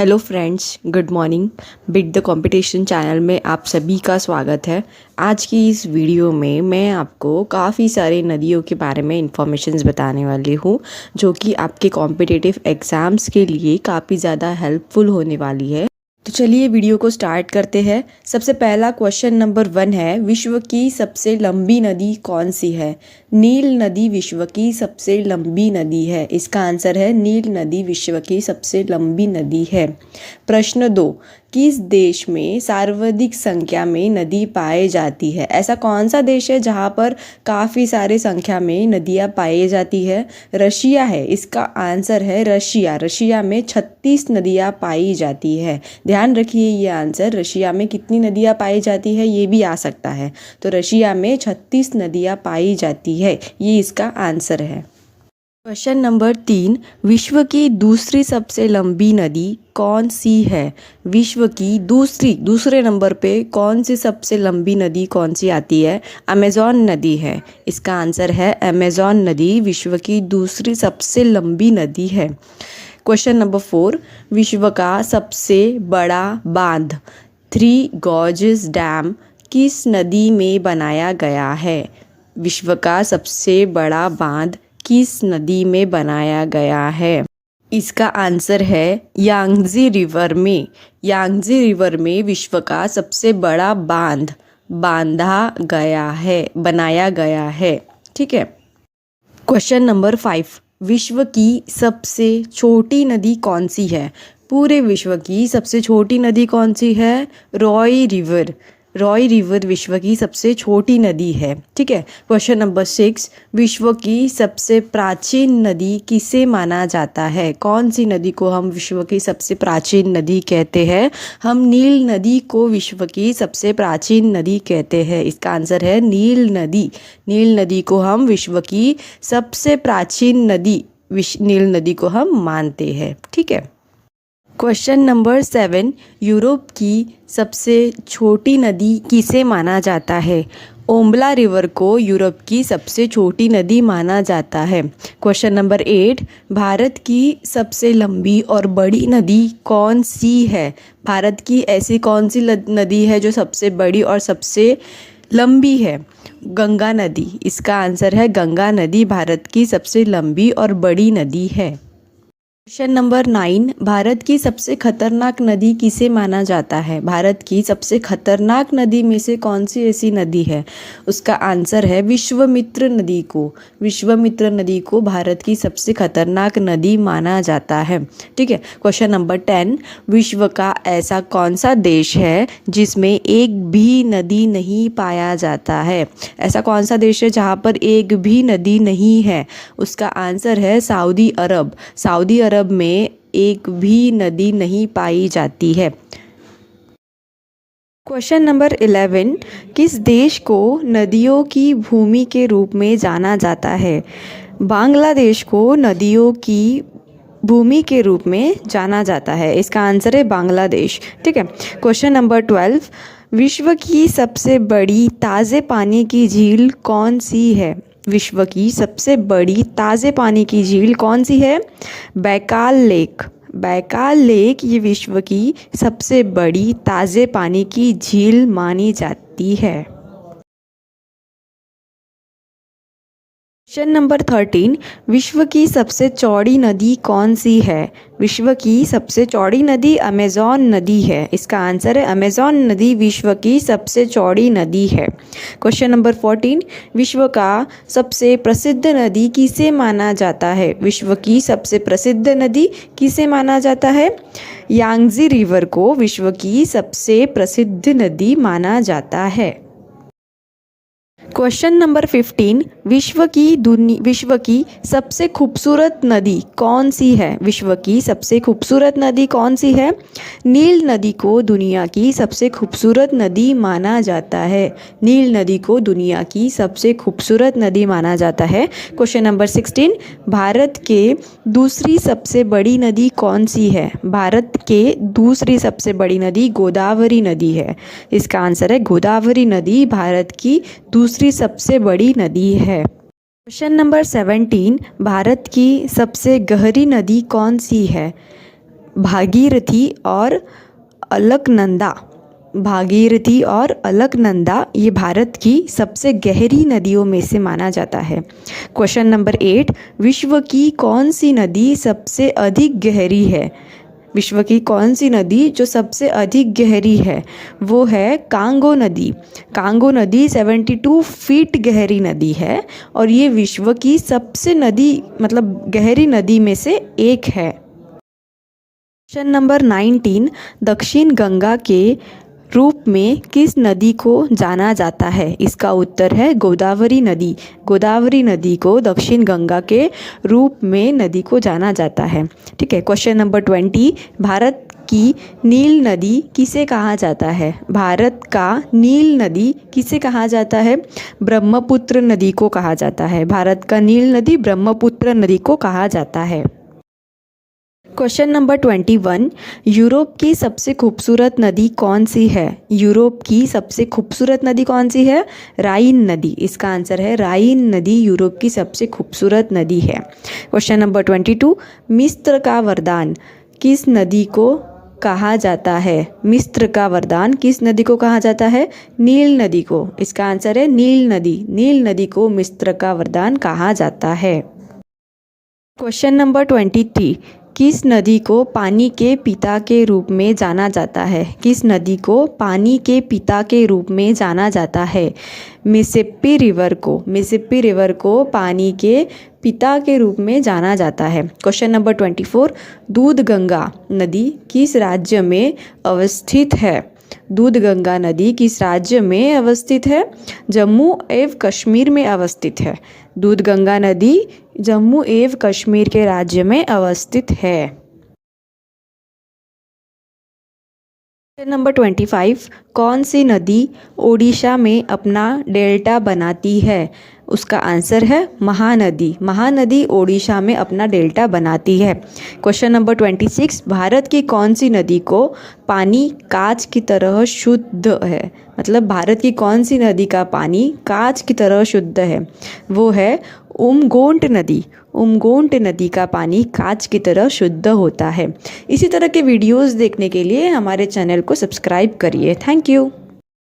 Hello friends, good morning. Bit the competition channel में आप सभी का स्वागत है। आज की इस वीडियो में मैं आपको काफ़ी सारे नदियों के बारे में इंफॉर्मेशंस बताने वाली हूँ जो कि आपके कॉम्पिटिटिव एग्ज़ाम्स के लिए काफ़ी ज़्यादा हेल्पफुल होने वाली है। तो चलिए वीडियो को स्टार्ट करते हैं। सबसे पहला क्वेश्चन नंबर 1 है, विश्व की सबसे लंबी नदी कौन सी है? नील नदी विश्व की सबसे लंबी नदी है। इसका आंसर है नील नदी विश्व की सबसे लंबी नदी है। प्रश्न 2, किस देश में सर्वाधिक संख्या में नदी पाई जाती है? ऐसा कौन सा देश है जहाँ पर काफ़ी सारे संख्या में नदियाँ पाई जाती है? रशिया है। इसका आंसर है रशिया। रशिया में 36 नदियाँ पाई जाती है। ध्यान रखिए, ये आंसर रशिया में कितनी नदियाँ पाई जाती है ये भी आ सकता है। तो रशिया में 36 नदियाँ पाई जाती है, ये इसका आंसर है। क्वेश्चन नंबर 3, विश्व की दूसरी सबसे लंबी नदी कौन सी है? विश्व की दूसरे नंबर पे कौन सी सबसे लंबी नदी कौन सी आती है? अमेज़न नदी है। इसका आंसर है अमेज़न नदी विश्व की दूसरी सबसे लंबी नदी है। क्वेश्चन नंबर 4, विश्व का सबसे बड़ा बांध थ्री गॉर्जेस डैम किस नदी में बनाया गया है? विश्व का सबसे बड़ा बांध किस नदी में बनाया गया है? इसका आंसर है यांगज़ी रिवर में। यांगज़ी रिवर में विश्व का सबसे बड़ा बांध बनाया गया है। ठीक है। क्वेश्चन नंबर 5, विश्व की सबसे छोटी नदी कौन सी है? पूरे विश्व की सबसे छोटी नदी कौन सी है? रॉय रिवर। रॉय रिवर विश्व की सबसे छोटी नदी है। ठीक है। क्वेश्चन नंबर 6, विश्व की सबसे प्राचीन नदी किसे माना जाता है? कौन सी नदी को हम विश्व की सबसे प्राचीन नदी कहते हैं? हम नील नदी को विश्व की सबसे प्राचीन नदी कहते हैं। इसका आंसर है नील नदी। नील नदी को हम विश्व की सबसे प्राचीन नदी नील नदी को हम मानते हैं। ठीक है। क्वेश्चन नंबर 7, यूरोप की सबसे छोटी नदी किसे माना जाता है? ओम्बला रिवर को यूरोप की सबसे छोटी नदी माना जाता है। क्वेश्चन नंबर 8, भारत की सबसे लंबी और बड़ी नदी कौन सी है? भारत की ऐसी कौन सी नदी है जो सबसे बड़ी और सबसे लंबी है? गंगा नदी। इसका आंसर है गंगा नदी भारत की सबसे लंबी और बड़ी नदी है। क्वेश्चन नंबर 9, भारत की सबसे खतरनाक नदी किसे माना जाता है? भारत की सबसे खतरनाक नदी में से कौन सी ऐसी नदी है? उसका आंसर है विश्वामित्र नदी को। विश्वामित्र नदी को भारत की सबसे खतरनाक नदी माना जाता है। ठीक है। क्वेश्चन नंबर 10, विश्व का ऐसा कौन सा देश है जिसमें एक भी नदी नहीं पाया जाता है? ऐसा कौन सा देश है जहाँ पर एक भी नदी नहीं है? उसका आंसर है सऊदी अरब। सऊदी अरब में एक भी नदी नहीं पाई जाती है। क्वेश्चन नंबर 11, किस देश को नदियों की भूमि के रूप में जाना जाता है? बांग्लादेश को नदियों की भूमि के रूप में जाना जाता है। इसका आंसर है बांग्लादेश। ठीक है। क्वेश्चन नंबर 12, विश्व की सबसे बड़ी ताज़े पानी की झील कौन सी है? विश्व की सबसे बड़ी ताज़े पानी की झील कौन सी है? Baikal lake. बैकाल लेक ये विश्व की सबसे बड़ी ताज़े पानी की झील मानी जाती है। क्वेश्चन नंबर 13, विश्व की सबसे चौड़ी नदी कौन सी है? विश्व की सबसे चौड़ी नदी अमेज़न नदी है। इसका आंसर है अमेज़न नदी विश्व की सबसे चौड़ी नदी है। क्वेश्चन नंबर 14, विश्व का सबसे प्रसिद्ध नदी किसे माना जाता है? विश्व की सबसे प्रसिद्ध नदी किसे माना जाता है? यांगज़ी रिवर को विश्व की सबसे प्रसिद्ध नदी माना जाता है। क्वेश्चन नंबर 15, विश्व की सबसे खूबसूरत नदी कौन सी है? विश्व की सबसे खूबसूरत नदी कौन सी है? नील नदी को दुनिया की सबसे खूबसूरत नदी माना जाता है। नील नदी को दुनिया की सबसे खूबसूरत नदी माना जाता है। क्वेश्चन नंबर 16, भारत के दूसरी सबसे बड़ी नदी कौन सी है? भारत के दूसरी सबसे बड़ी नदी गोदावरी नदी है। इसका आंसर है गोदावरी नदी भारत की दूसरी सबसे बड़ी नदी है। क्वेश्चन नंबर 17, भारत की सबसे गहरी नदी कौन सी है? भागीरथी और अलकनंदा। भागीरथी और अलकनंदा ये भारत की सबसे गहरी नदियों में से माना जाता है। क्वेश्चन नंबर 8, विश्व की कौन सी नदी सबसे अधिक गहरी है? विश्व की कौन सी नदी जो सबसे अधिक गहरी है? वो है कांगो नदी। कांगो नदी 72 फीट गहरी नदी है और ये विश्व की सबसे गहरी नदी में से एक है। क्वेश्चन नंबर 19, दक्षिण गंगा के रूप में किस नदी को जाना जाता है? इसका उत्तर है गोदावरी नदी। गोदावरी नदी को दक्षिण गंगा के रूप में नदी को जाना जाता है। ठीक है। क्वेश्चन नंबर 20, भारत की नील नदी किसे कहा जाता है? भारत का नील नदी किसे कहा जाता है? ब्रह्मपुत्र नदी को कहा जाता है। भारत का नील नदी ब्रह्मपुत्र नदी को कहा जाता है। क्वेश्चन नंबर 21, यूरोप की सबसे खूबसूरत नदी कौन सी है? यूरोप की सबसे खूबसूरत नदी कौन सी है? राइन नदी। इसका आंसर है राइन नदी यूरोप की सबसे खूबसूरत नदी है। क्वेश्चन नंबर 22, मिस्र का वरदान किस नदी को कहा जाता है? मिस्र का वरदान किस नदी को कहा जाता है? नील नदी को। इसका आंसर है नील नदी। नील नदी को मिस्र का वरदान कहा जाता है। क्वेश्चन नंबर 23, किस नदी को पानी के पिता के रूप में जाना जाता है? किस नदी को पानी के पिता के रूप में जाना जाता है? मिसिसिपी रिवर को। मिसिसिपी रिवर को पानी के पिता के रूप में जाना जाता है। क्वेश्चन नंबर 24, दूधगंगा नदी किस राज्य में अवस्थित है? दूधगंगा नदी किस राज्य में अवस्थित है? जम्मू एवं कश्मीर में अवस्थित है। दूधगंगा नदी जम्मू एवं कश्मीर के राज्य में अवस्थित है। नंबर 25, कौन सी नदी ओडिशा में अपना डेल्टा बनाती है? उसका आंसर है महानदी। महानदी ओडिशा में अपना डेल्टा बनाती है। क्वेश्चन नंबर 26, भारत की कौन सी नदी को पानी कांच की तरह शुद्ध है? भारत की कौन सी नदी का पानी कांच की तरह शुद्ध है? वो है उमगोंट नदी। उमगोंट नदी का पानी कांच की तरह शुद्ध होता है। इसी तरह के वीडियोस देखने के लिए हमारे चैनल को सब्सक्राइब करिए। Thank you.